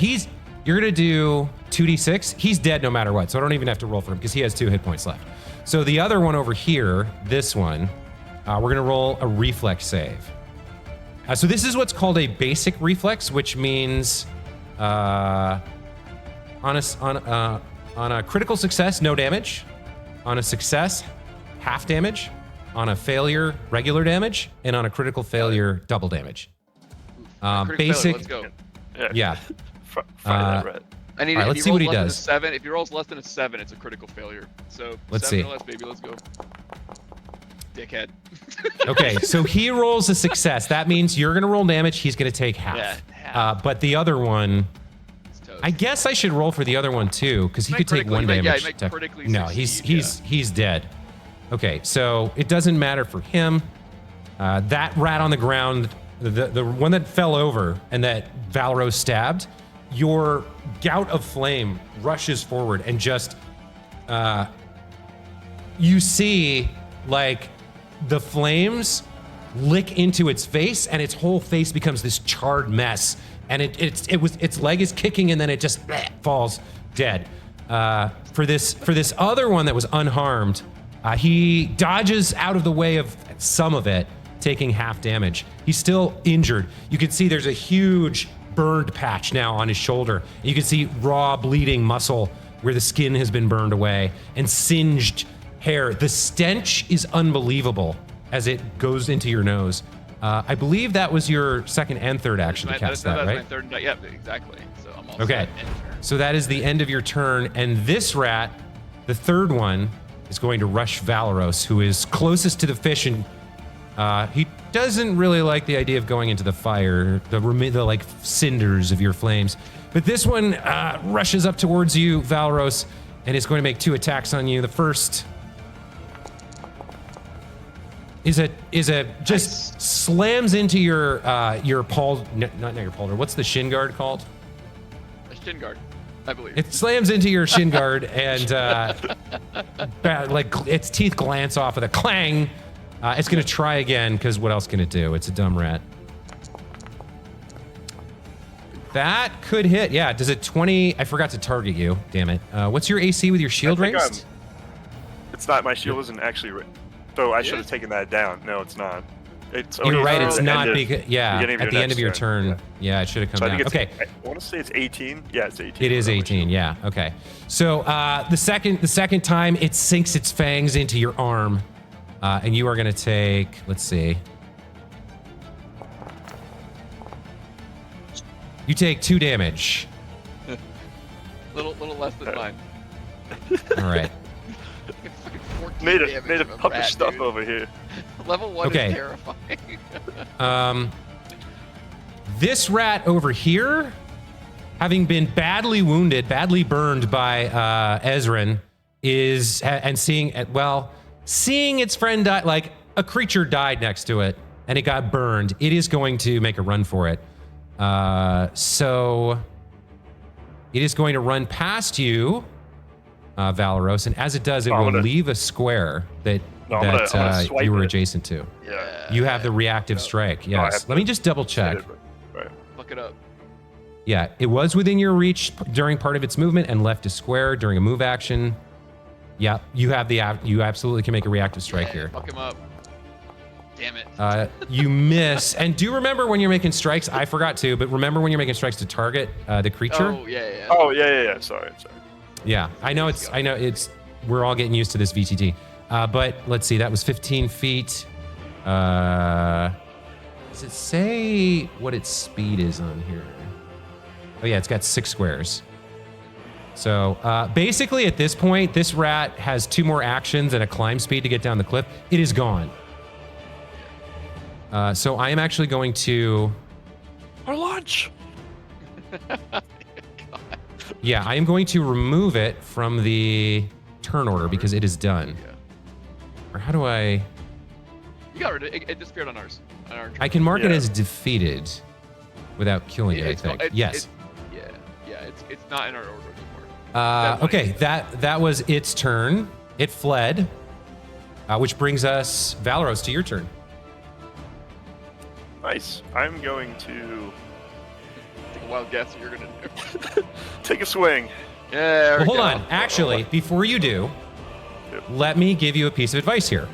Speaker 2: you're gonna do 2d6. He's dead no matter what, so I don't even have to roll for him because he has 2 hit points left. So the other one over here, this one, we're gonna roll a reflex save. So this is what's called a basic reflex, which means on a critical success, no damage. On a success, half damage. On a failure, regular damage, and on a critical failure, double damage. Basic.
Speaker 1: Let's go.
Speaker 2: Yeah.
Speaker 3: Fire that rat.
Speaker 1: I need.
Speaker 2: All right, let's see what he does.
Speaker 1: 7. If he rolls less than a 7, it's a critical failure. So
Speaker 2: let's
Speaker 1: 7
Speaker 2: see.
Speaker 1: Or less, baby. Let's go. Dickhead.
Speaker 2: Okay, so he rolls a success. That means you're gonna roll damage. He's gonna take half.
Speaker 1: Yeah, half.
Speaker 2: But the other one,
Speaker 1: It's toast.
Speaker 2: I guess I should roll for the other one too, because he could take 1 damage.
Speaker 1: Yeah, he might critically
Speaker 2: no,
Speaker 1: succeed,
Speaker 2: he's dead. Okay, so it doesn't matter for him. That rat on the ground, the one that fell over and that Valorous stabbed, your gout of flame rushes forward and just, you see like the flames lick into its face and its whole face becomes this charred mess. And its leg is kicking and then it just falls dead. For this other one that was unharmed, he dodges out of the way of some of it, taking half damage. He's still injured. You can see there's a huge burned patch now on his shoulder. You can see raw bleeding muscle where the skin has been burned away and singed hair. The stench is unbelievable as it goes into your nose. I believe that was your second and third action to cast that, right?
Speaker 1: My third. Yeah, exactly. So I'm all
Speaker 2: okay.
Speaker 1: set.
Speaker 2: So that is the end of your turn, and this rat, the third one, is going to rush Valorous, who is closest to the fish, and he doesn't really like the idea of going into the fire, the like cinders of your flames. But this one rushes up towards you, Valorous, and it's going to make 2 attacks on you. The first is a just slams into your not your pauldron. What's the shin guard called?
Speaker 1: A shin guard, I believe.
Speaker 2: It slams into your shin guard and like its teeth glance off with a clang. It's gonna try again because what else can it do? It's a dumb rat. That could hit. Yeah. Does it 20? I forgot to target you. Damn it. What's your AC with your shield raised?
Speaker 3: It's not. My shield isn't actually. So I should have taken that down. No, it's not. It's
Speaker 2: You're right. It's not because at
Speaker 3: the
Speaker 2: end of your turn. Yeah, it should have come down. Okay.
Speaker 3: I want to say it's 18. Yeah, it's 18.
Speaker 2: It is 18. Yeah. Okay. So the second time it sinks its fangs into your arm, and you are gonna take. Let's see. You take 2 damage.
Speaker 1: little less than mine.
Speaker 2: All right.
Speaker 3: Made a puppy stuff dude. Over here.
Speaker 1: Level 1
Speaker 2: okay.
Speaker 1: is terrifying.
Speaker 2: This rat over here, having been badly wounded, badly burned by Ezrin, seeing its friend die, like a creature died next to it and it got burned. It is going to make a run for it. So It is going to run past you, Valeros, and as it does, it will leave a square that
Speaker 3: I'm gonna swipe
Speaker 2: you were
Speaker 3: it.
Speaker 2: adjacent to.
Speaker 3: Yeah.
Speaker 2: You have the reactive strike. Yes. Let me just double check.
Speaker 3: Right.
Speaker 1: Look it up.
Speaker 2: Yeah, it was within your reach during part of its movement and left a square during a move action. Yeah, you absolutely can make a reactive strike here.
Speaker 1: Fuck him up. Damn it.
Speaker 2: You miss. And do remember when you're making strikes, I forgot to, but remember when you're making strikes to target the creature?
Speaker 1: Oh, yeah.
Speaker 3: Oh, yeah. Sorry.
Speaker 2: Yeah, I know we're all getting used to this VTT. But let's see, that was 15 feet. Does it say what its speed is on here? Oh yeah, it's got 6 squares. So basically at this point, this rat has 2 more actions and a climb speed to get down the cliff. It is gone. So I am actually going to...
Speaker 3: Our lunch!
Speaker 2: Yeah, I am going to remove it from the turn order because it is done.
Speaker 1: Yeah.
Speaker 2: Or how do I...
Speaker 1: You got rid of it. It disappeared on ours. On our
Speaker 2: I can mark it as defeated without killing it, I think. Yes.
Speaker 1: It's not in our order anymore.
Speaker 2: Okay, that was its turn. It fled, which brings us, Valeros, to your turn.
Speaker 3: Nice. I'm going to
Speaker 1: Take a wild guess what you're gonna do.
Speaker 3: take a swing.
Speaker 1: Yeah.
Speaker 2: Well, hold on. Actually, before you do, let me give you a piece of advice here.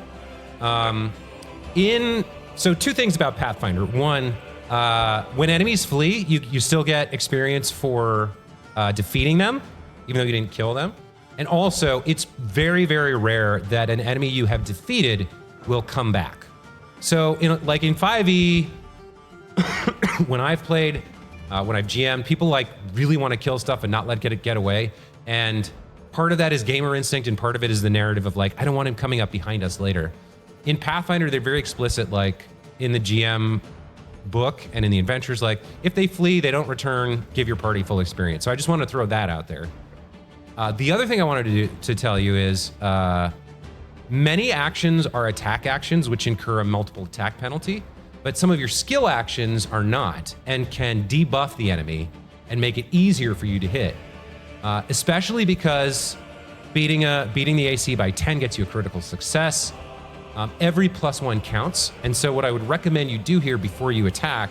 Speaker 2: So 2 things about Pathfinder. One, when enemies flee, you still get experience for defeating them, even though you didn't kill them. And also, it's very, very rare that an enemy you have defeated will come back. So, in 5e, when I've played, when I've GM'd, people really want to kill stuff and not let it get away. And part of that is gamer instinct, and part of it is the narrative of I don't want him coming up behind us later. In Pathfinder, they're very explicit, in the GM book and in the adventures, if they flee, they don't return, give your party full experience. So I just want to throw that out there. The other thing I wanted to tell you is many actions are attack actions, which incur a multiple attack penalty, but some of your skill actions are not and can debuff the enemy and make it easier for you to hit, especially because beating the AC by 10 gets you a critical success. Every +1 counts, and so what I would recommend you do here before you attack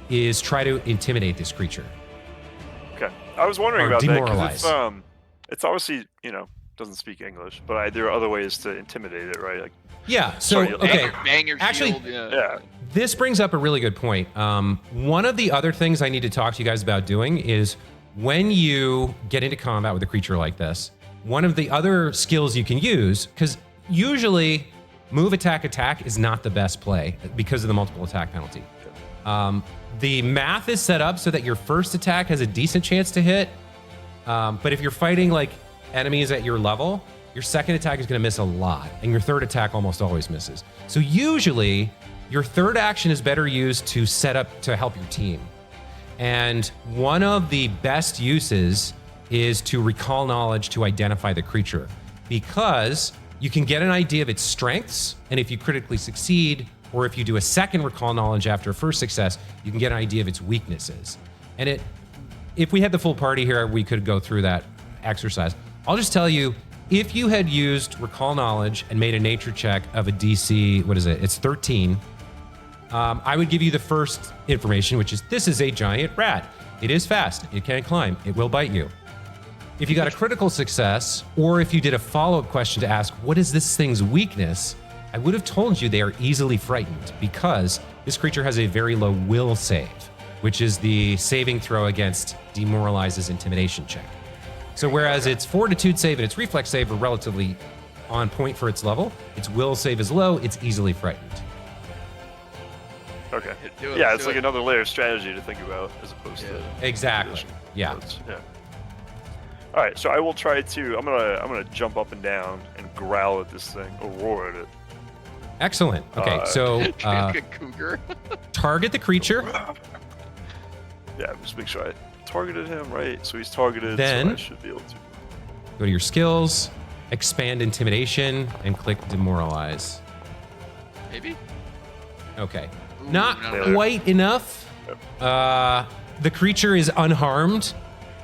Speaker 2: is try to intimidate this creature.
Speaker 3: Okay. I was wondering about
Speaker 2: demoralize.
Speaker 3: that because it's obviously, doesn't speak English, but there are other ways to intimidate it, right?
Speaker 2: Yeah, so, okay.
Speaker 1: Bang your
Speaker 2: Actually,
Speaker 1: shield.
Speaker 3: Yeah.
Speaker 2: This brings up a really good point. One of the other things I need to talk to you guys about doing is when you get into combat with a creature like this, one of the other skills you can use, because usually move, attack is not the best play because of the multiple attack penalty. The math is set up so that your first attack has a decent chance to hit, but if you're fighting enemies at your level, your second attack is going to miss a lot, and your third attack almost always misses. So usually, your third action is better used to set up to help your team. And one of the best uses is to recall knowledge to identify the creature, because you can get an idea of its strengths, and if you critically succeed, or if you do a second recall knowledge after a first success, you can get an idea of its weaknesses. And if we had the full party here, we could go through that exercise. I'll just tell you, if you had used recall knowledge and made a nature check of a DC, what is it? It's 13. I would give you the first information, which is this is a giant rat. It is fast. It can climb. It will bite you. If you got a critical success, or if you did a follow-up question to ask, what is this thing's weakness? I would have told you they are easily frightened because this creature has a very low will save, which is the saving throw against demoralizes intimidation check. So whereas its fortitude save and its reflex save are relatively on point for its level, its will save is low, it's easily frightened.
Speaker 3: Okay.
Speaker 1: Do
Speaker 3: It's another layer of strategy to think about as opposed to
Speaker 2: Exactly. Yeah.
Speaker 3: All right, so I will try to. I'm gonna jump up and down and growl at this thing, or roar at it.
Speaker 2: Excellent. Okay, so
Speaker 1: cougar.
Speaker 2: target the creature.
Speaker 3: Yeah, just make sure I targeted him right. So he's targeted.
Speaker 2: Then
Speaker 3: so I should be able to
Speaker 2: go to your skills, expand intimidation, and click demoralize.
Speaker 1: Maybe.
Speaker 2: Okay.
Speaker 1: Ooh,
Speaker 2: Not
Speaker 1: no.
Speaker 2: quite enough. The creature is unharmed,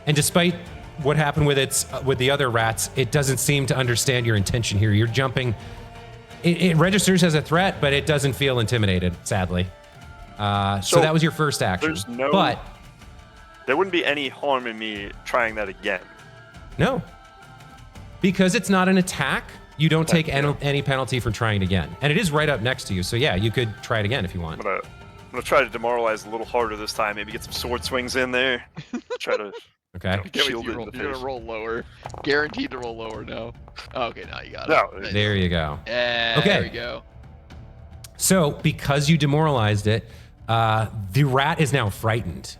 Speaker 2: And despite what happened with the other rats, it doesn't seem to understand your intention here. You're jumping. It registers as a threat, but it doesn't feel intimidated, sadly. So that was your first action. But
Speaker 3: there wouldn't be any harm in me trying that again.
Speaker 2: No. Because it's not an attack, you don't take any penalty for trying it again. And it is right up next to you, so yeah, you could try it again if you want.
Speaker 3: I'm gonna try to demoralize a little harder this time, maybe get some sword swings in there. Try to shield it in the
Speaker 1: You're gonna
Speaker 3: face.
Speaker 1: roll lower. Guaranteed to roll lower now. Oh, okay, now you got
Speaker 3: No,
Speaker 1: it.
Speaker 2: There you go.
Speaker 1: Yeah,
Speaker 2: Okay.
Speaker 1: there we go.
Speaker 2: So, because you demoralized it, the rat is now frightened.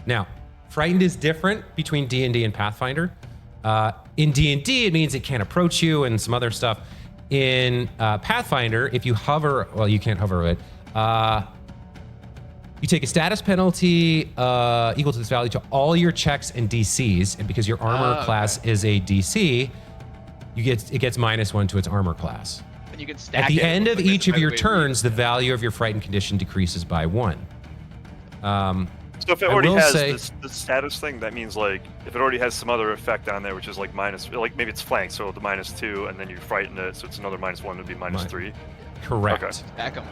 Speaker 2: Now, frightened is different between D&D and Pathfinder. In D&D, it means it can't approach you and some other stuff. In Pathfinder, if you hover, well, you can't hover it. You take a status penalty equal to this value to all your checks and DCs, and because your armor class is a DC, it gets -1 to its armor class.
Speaker 1: And you can stack
Speaker 2: At the
Speaker 1: it.
Speaker 2: end of
Speaker 1: Like,
Speaker 2: each of
Speaker 1: by the
Speaker 2: your
Speaker 1: way,
Speaker 2: turns, the value of your frightened condition decreases by 1.
Speaker 3: So if it
Speaker 2: I
Speaker 3: already
Speaker 2: will
Speaker 3: has
Speaker 2: say-
Speaker 3: this status thing, that means like if it already has some other effect on there, which is like minus, like maybe it's flank, so the -2, and then you frighten it, so it's another -1 would be -3.
Speaker 2: Correct.
Speaker 3: Okay.
Speaker 1: Stack 'em.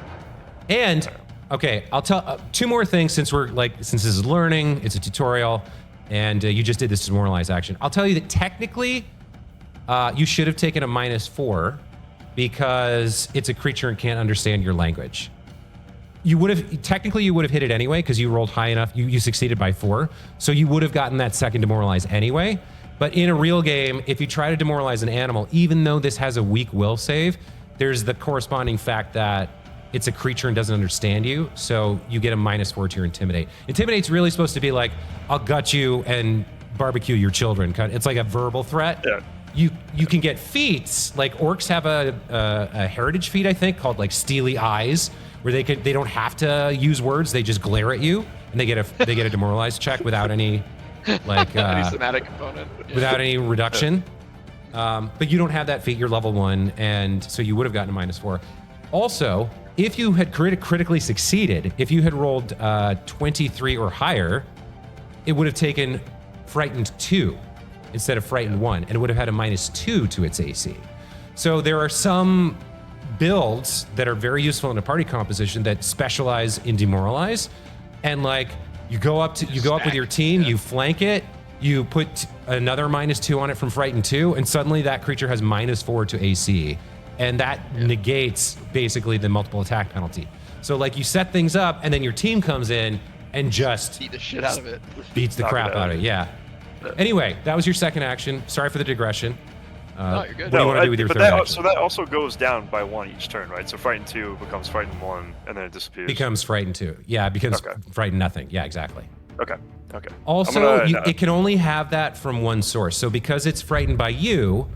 Speaker 2: And okay, I'll tell 2 more things since this is learning, it's a tutorial, and you just did this demoralize action. I'll tell you that technically, you should have taken a -4 because it's a creature and can't understand your language. You would have hit it anyway because you rolled high enough. You succeeded by 4, so you would have gotten that second demoralize anyway. But in a real game, if you try to demoralize an animal, even though this has a weak will save, there's the corresponding fact that it's a creature and doesn't understand you, so you get a -4 to your intimidate. Intimidate's really supposed to be like, I'll gut you and barbecue your children. It's like a verbal threat.
Speaker 3: Yeah.
Speaker 2: You can get feats, like orcs have a heritage feat, I think, called like Steely Eyes, where they don't have to use words, they just glare at you, and they get a demoralized check without any like
Speaker 1: Any somatic component. Yeah.
Speaker 2: without any reduction. But you don't have that feat, you're level 1, and so you would have gotten a -4. Also, if you had critically succeeded, if you had rolled 23 or higher, it would have taken frightened 2 instead of frightened 1, and it would have had a -2 to its AC. So there are some builds that are very useful in a party composition that specialize in demoralize, and like you go up with your team, you flank it, you put another -2 on it from frightened 2, and suddenly that creature has -4 to AC, and that negates basically the multiple attack penalty. So like you set things up, and then your team comes in and just
Speaker 1: Beat the shit out of it.
Speaker 2: beats the crap out of it. Yeah. Anyway, that was your second action. Sorry for the digression.
Speaker 1: No, you're good.
Speaker 2: What do you want to do with your third action?
Speaker 3: So that also goes down by 1 each turn, right? So frightened 2 becomes frightened 1, and then it disappears.
Speaker 2: Becomes frightened 2. Yeah, it becomes
Speaker 3: Okay.
Speaker 2: frightened nothing. Yeah, exactly.
Speaker 3: Okay.
Speaker 2: Also,
Speaker 3: I'm gonna-
Speaker 2: it can only have that from one source. So because it's frightened by you,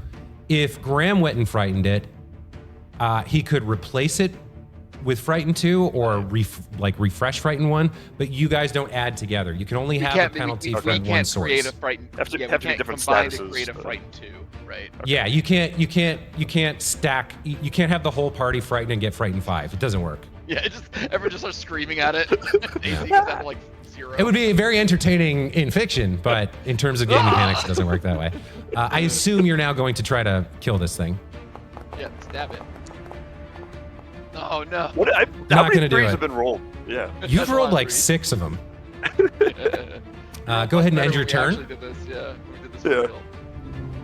Speaker 2: if Graham went and frightened it, he could replace it with frightened 2 or refresh frightened 1, but you guys don't add together. You can only have a penalty from one
Speaker 1: can't
Speaker 2: source.
Speaker 1: create a frightened.
Speaker 3: Have to
Speaker 1: we
Speaker 3: be
Speaker 1: can't
Speaker 3: different
Speaker 1: combine to
Speaker 3: statuses,
Speaker 1: create a
Speaker 3: but-
Speaker 1: frightened 2, right?
Speaker 2: Yeah, you can't stack. You can't have the whole party frightened and get frightened 5. It doesn't work.
Speaker 1: Yeah, everyone just starts screaming at it. AC goes down to like 0.
Speaker 2: It would be very entertaining in fiction, but in terms of game mechanics, it doesn't work that way. I assume you're now going to try to kill this thing.
Speaker 1: Yeah, stab it. Oh no.
Speaker 3: How
Speaker 2: Not
Speaker 3: many
Speaker 2: gonna do
Speaker 3: threes
Speaker 2: it.
Speaker 3: have been rolled? Yeah.
Speaker 2: You've
Speaker 1: That's a
Speaker 2: rolled
Speaker 1: lot
Speaker 2: like
Speaker 1: of
Speaker 2: 6 of them.
Speaker 1: Yeah.
Speaker 2: Go ahead and end
Speaker 1: Better
Speaker 2: your
Speaker 1: when we
Speaker 2: turn.
Speaker 1: actually did this, yeah. We did this
Speaker 3: Yeah.
Speaker 1: for real.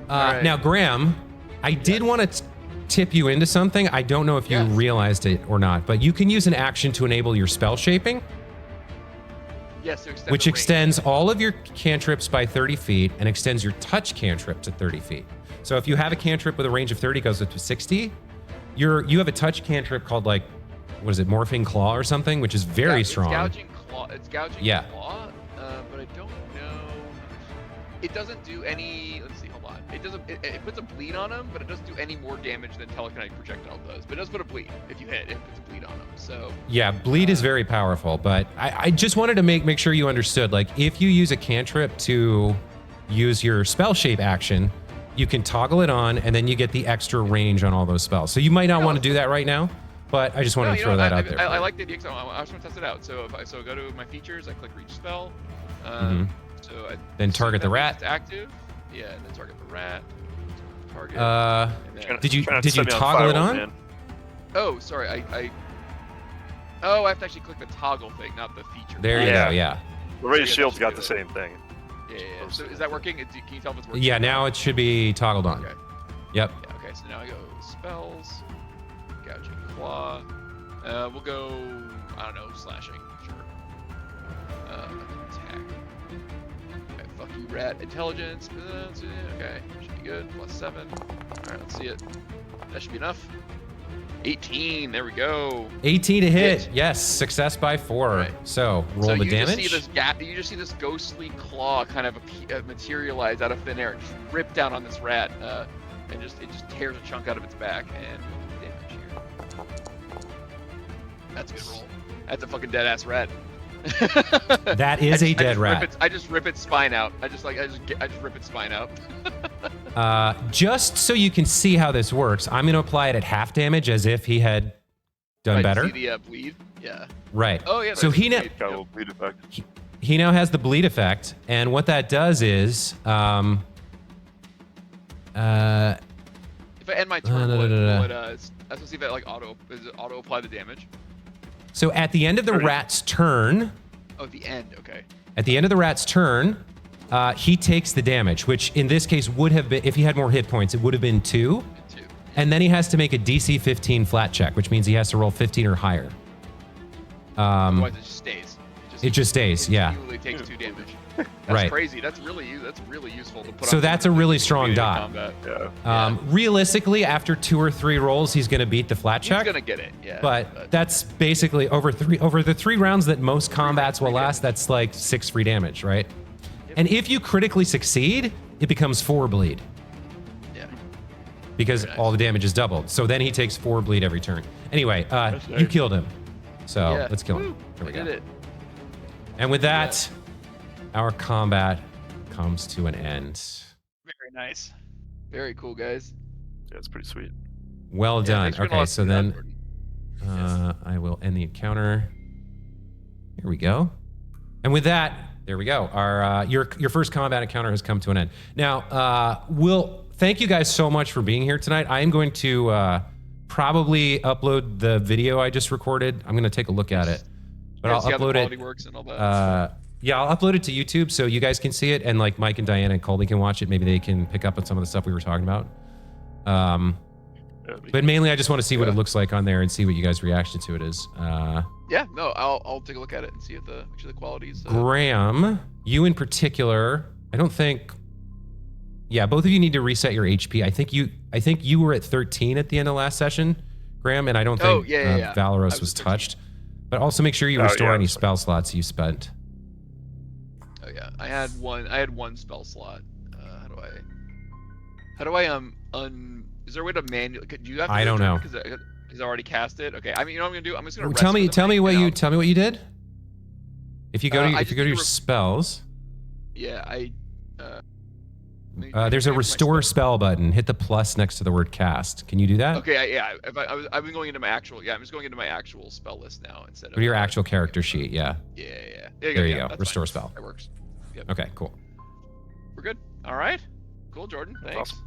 Speaker 1: Alright.
Speaker 2: Now, Graham, I did want to tip you into something. I don't know if you
Speaker 1: Yes.
Speaker 2: realized it or not, but you can use an action to enable your spell shaping,
Speaker 1: Yes, to extend
Speaker 2: which
Speaker 1: the range.
Speaker 2: extends all of your cantrips by 30 feet and extends your touch cantrip to 30 feet. So if you have a cantrip with a range of 30, it goes up to 60. You have a touch cantrip called like, what is it, Morphing Claw or something, which is very
Speaker 1: It's
Speaker 2: strong.
Speaker 1: gouging claw. It's gouging
Speaker 2: Yeah.
Speaker 1: claw, but I don't know. It doesn't do any. Let's see. Hold on. It doesn't. It puts a bleed on him, but it doesn't do any more damage than telekinetic projectile does. But it does put a bleed if you hit. It puts a bleed on him. So
Speaker 2: Yeah, bleed is very powerful, but I just wanted to make sure you understood. Like, if you use a cantrip to use your spell shape action, you can toggle it on, and then you get the extra range on all those spells. So you might not want to do that right now, but I just wanted
Speaker 1: No,
Speaker 2: to
Speaker 1: you
Speaker 2: throw
Speaker 1: know,
Speaker 2: that
Speaker 1: I,
Speaker 2: out there.
Speaker 1: I like the idea. 'Cause I just want to test it out. So if I go to my features, I click reach spell. So
Speaker 2: Then
Speaker 1: so
Speaker 2: target the
Speaker 1: that means
Speaker 2: rat.
Speaker 1: It's active. Yeah, and then target the rat. Target. and then-
Speaker 2: Did you
Speaker 3: Trying to set me
Speaker 2: toggle it
Speaker 3: fire,
Speaker 2: on?
Speaker 3: man.
Speaker 1: Oh, sorry. Oh, I have to actually click the toggle thing, not the feature.
Speaker 2: There you
Speaker 3: Yeah.
Speaker 2: go. Yeah.
Speaker 3: The raised
Speaker 1: Yeah,
Speaker 3: shield's
Speaker 1: that
Speaker 3: got
Speaker 1: should
Speaker 3: the
Speaker 1: do
Speaker 3: same thing.
Speaker 1: Yeah. So is that working? Can you tell if it's working?
Speaker 2: Yeah. Now it should be toggled on.
Speaker 1: Okay.
Speaker 2: Yep.
Speaker 1: Yeah, okay, so now I go spells, gouging claw. We'll go, I don't know, slashing, sure. Attack. Okay, fuck you, rat. Intelligence, okay, should be good. +7. Alright, let's see it. That should be enough. 18, there we go.
Speaker 2: 18 to hit.
Speaker 1: Hit.
Speaker 2: Yes. Success by 4.
Speaker 1: Right.
Speaker 2: So roll
Speaker 1: So
Speaker 2: the
Speaker 1: you
Speaker 2: damage.
Speaker 1: you just see this ghostly claw kind of materialize out of thin air and just rip down on this rat, and it just tears a chunk out of its back and damage here. That's a good roll. That's a fucking dead ass rat.
Speaker 2: That is a dead rat.
Speaker 1: I just rip its spine out. I just rip its spine out.
Speaker 2: Just so you can see how this works, I'm going to apply it at half damage as if he had done
Speaker 1: Right,
Speaker 2: better.
Speaker 1: See the bleed? Yeah.
Speaker 2: Right.
Speaker 1: Oh yeah.
Speaker 2: So
Speaker 1: there's
Speaker 2: he
Speaker 1: the
Speaker 2: now
Speaker 1: bleed.
Speaker 3: Got a little bleed effect.
Speaker 2: he now has the bleed effect, and what that does is,
Speaker 1: If I end my turn, I just want to see if that like auto apply the damage.
Speaker 2: so at the end of the rat's turn,
Speaker 1: Oh, at the end. Okay.
Speaker 2: at the end of the rat's turn, he takes the damage, which in this case would have been, if he had more hit points, it would have been 2.
Speaker 1: And 2.
Speaker 2: And then he has to make a DC 15 flat check, which means he has to roll 15 or higher.
Speaker 1: Otherwise, it just stays.
Speaker 2: It just stays, yeah.
Speaker 1: It takes 2 damage. That's
Speaker 2: Right.
Speaker 1: crazy. That's really useful to put.
Speaker 2: So
Speaker 1: on
Speaker 2: that's
Speaker 1: someone
Speaker 2: a really
Speaker 1: who's
Speaker 2: strong
Speaker 1: in
Speaker 2: dot.
Speaker 1: combat.
Speaker 3: Yeah.
Speaker 2: Realistically, after 2 or 3 rolls, he's going to beat the flat
Speaker 1: He's
Speaker 2: check.
Speaker 1: gonna get it. Yeah.
Speaker 2: But that's basically over the 3 rounds that most combats will last. That's like 6 free damage, right?
Speaker 1: Yep.
Speaker 2: And if you critically succeed, it becomes 4 bleed
Speaker 1: yeah.
Speaker 2: because
Speaker 1: Very nice.
Speaker 2: all the damage is doubled. So then he takes 4 bleed every turn. Anyway, you
Speaker 3: nice.
Speaker 2: killed him. So
Speaker 1: Yeah.
Speaker 2: let's kill him.
Speaker 1: Woo,
Speaker 2: There we
Speaker 1: I
Speaker 2: go.
Speaker 1: did it.
Speaker 2: And with that, our combat comes to an end.
Speaker 1: Very nice. Very cool, guys.
Speaker 3: Yeah, it's pretty sweet.
Speaker 2: Well
Speaker 1: Yeah,
Speaker 2: done.
Speaker 1: thanks for
Speaker 2: Okay,
Speaker 1: walking
Speaker 2: so
Speaker 1: me down,
Speaker 2: then
Speaker 1: Jordan.
Speaker 2: I will end the encounter. Here we go. And with that, there we go. Our your first combat encounter has come to an end. Now, thank you guys so much for being here tonight. I am going to probably upload the video I just recorded. I'm going to take a look at it, but
Speaker 1: Yeah,
Speaker 2: I'll
Speaker 1: see how the
Speaker 2: upload
Speaker 1: quality
Speaker 2: it.
Speaker 1: works and all that.
Speaker 2: Yeah, I'll upload it to YouTube so you guys can see it, and like Mike and Diana and Colby can watch it. Maybe they can pick up on some of the stuff we were talking about. But mainly, I just want to see what it looks like on there and see what you guys' reaction to it is.
Speaker 1: Yeah, no, I'll take a look at it and see if the qualities.
Speaker 2: Graham, you in particular, I don't think. Yeah, both of you need to reset your HP. I think you were at 13 at the end of last session, Graham, and I don't think Valoros was touched. But also make sure you restore any spell slots you spent.
Speaker 1: Oh yeah, I had one spell slot. How do I is there a way to manually? Do you have to
Speaker 2: I don't know.
Speaker 1: because I already cast it. Okay, I mean, you know what I'm gonna do? I'm just gonna
Speaker 2: Tell me what you did. If you go
Speaker 1: I
Speaker 2: to your spells,
Speaker 1: yeah,
Speaker 2: there's a restore spell button. Hit the plus next to the word cast. Can you do that?
Speaker 1: Okay, yeah. I've been going into my actual. Yeah, I'm just going into my actual spell list now instead of.
Speaker 2: Go to your actual character sheet. Yeah.
Speaker 1: Yeah.
Speaker 2: There you go.
Speaker 1: That's
Speaker 2: Restore
Speaker 1: fine.
Speaker 2: spell.
Speaker 1: That works. Yep.
Speaker 2: Okay. Cool.
Speaker 1: We're good. All right. Cool, Jordan. Thanks.
Speaker 3: Awesome.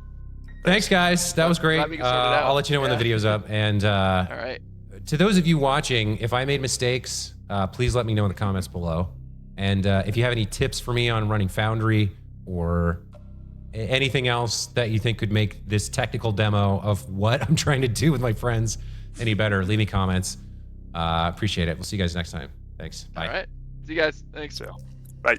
Speaker 2: Thanks, guys. That was great.
Speaker 1: Glad we could sort it out.
Speaker 2: I'll let you know when the video's up. And
Speaker 1: All right.
Speaker 2: to those of you watching, if I made mistakes, please let me know in the comments below. And if you have any tips for me on running Foundry or anything else that you think could make this technical demo of what I'm trying to do with my friends any better, leave me comments. Appreciate it. We'll see you guys next time. Thanks. Bye.
Speaker 1: All right. See you guys. Thanks.
Speaker 3: Bye.